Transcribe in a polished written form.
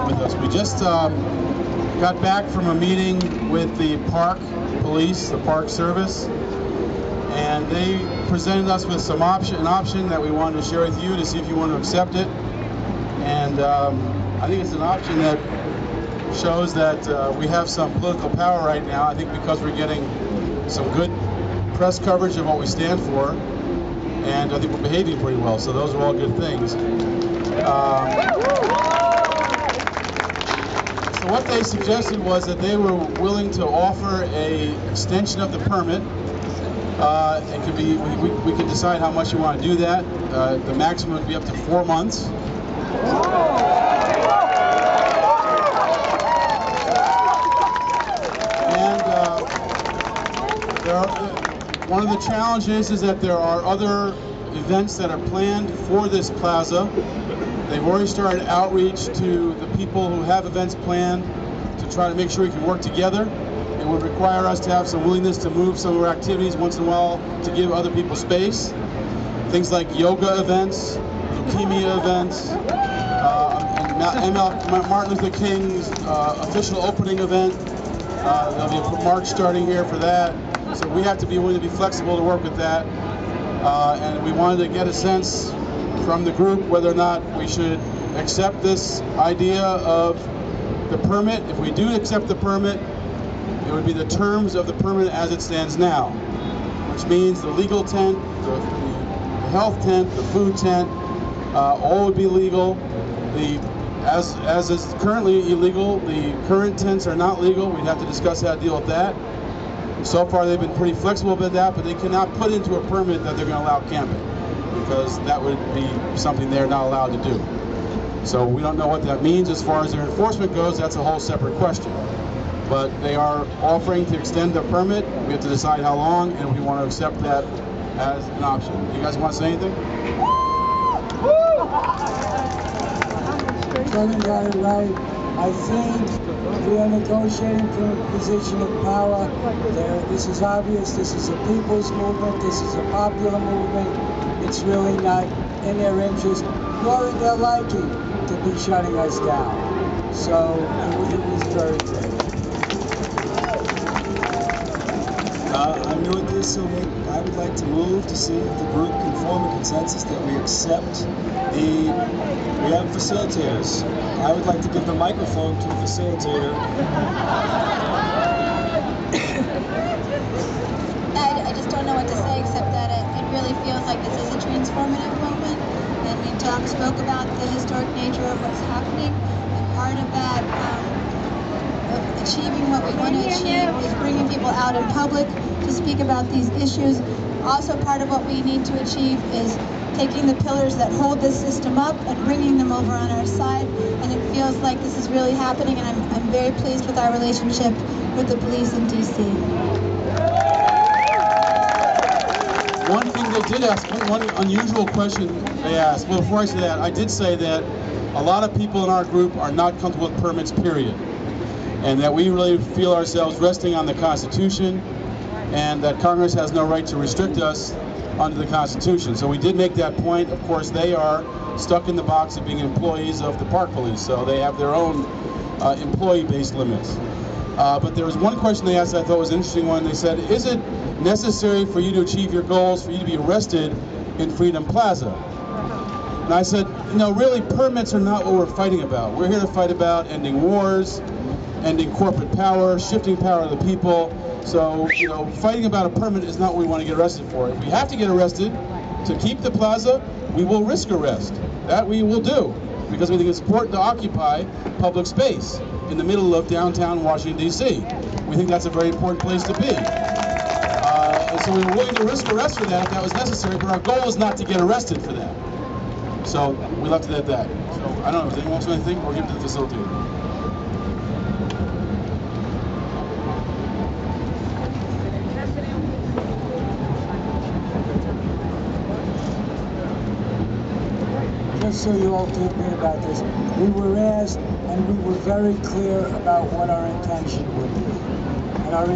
with us. We just got back from a meeting with the park police, the park service, and they presented us with an option that we wanted to share with you to see if you want to accept it. And I think it's an option that shows that we have some political power right now. I think because we're getting some good press coverage of what we stand for, and I think we're behaving pretty well, so those are all good things. So what they suggested was that they were willing to offer an extension of the permit. It could be, we could decide how much you want to do that. The maximum would be up to 4 months. One of the challenges is that there are other events that are planned for this plaza. They've already started outreach to the people who have events planned to try to make sure we can work together. It would require us to have some willingness to move some of our activities once in a while to give other people space. Things like yoga events, leukemia events, and Martin Luther King's official opening event. There'll be a march starting here for that. So we have to be willing to be flexible to work with that. And we wanted to get a sense from the group whether or not we should accept this idea of the permit. If we do accept the permit, it would be the terms of the permit as it stands now, which means the legal tent, the health tent, the food tent, all would be legal. As is currently illegal, the current tents are not legal. We'd have to discuss how to deal with that. So far they've been pretty flexible about that, but they cannot put into a permit that they're going to allow camping, because that would be something they're not allowed to do. So we don't know what that means as far as their enforcement goes. That's a whole separate question. But they are offering to extend the permit. We have to decide how long, and we want to accept that as an option. You guys want to say anything? Kevin got it right. I think we are negotiating from a position of power. This is obvious. This is a people's movement. This is a popular movement. It's really not in their interest, nor in their liking, to be shutting us down. So it was very clear. I'm new at this, so I would like to move to see if the group can form a consensus that we accept we have facilitators. I would like to give the microphone to a facilitator. I just don't know what to say except that it really feels like this is a transformative movement. And we spoke about the historic nature of what's happening, and part of that achieving what we want to achieve is bringing people out in public to speak about these issues. Also, part of what we need to achieve is taking the pillars that hold this system up and bringing them over on our side. And it feels like this is really happening, and I'm very pleased with our relationship with the police in DC. One thing they did ask, one unusual question they asked, well, before I say that, I did say that a lot of people in our group are not comfortable with permits, period. And that we really feel ourselves resting on the Constitution, and that Congress has no right to restrict us under the Constitution. So we did make that point. Of course, they are stuck in the box of being employees of the park police, so they have their own employee-based limits. But there was one question they asked that I thought was an interesting one. They said, is it necessary for you to achieve your goals for you to be arrested in Freedom Plaza? And I said, no, really, permits are not what we're fighting about. We're here to fight about ending wars, ending corporate power, shifting power to the people. So, fighting about a permit is not what we want to get arrested for. If we have to get arrested to keep the plaza, we will risk arrest. That we will do, because we think it's important to occupy public space in the middle of downtown Washington, D.C. We think that's a very important place to be. And so we were willing to risk arrest for that if that was necessary, but our goal is not to get arrested for that. So we left it at that. So I don't know, does anyone want to say anything, or give it to the facilitator? Just so you all take me about this, we were asked and we were very clear about what our intention would be. And our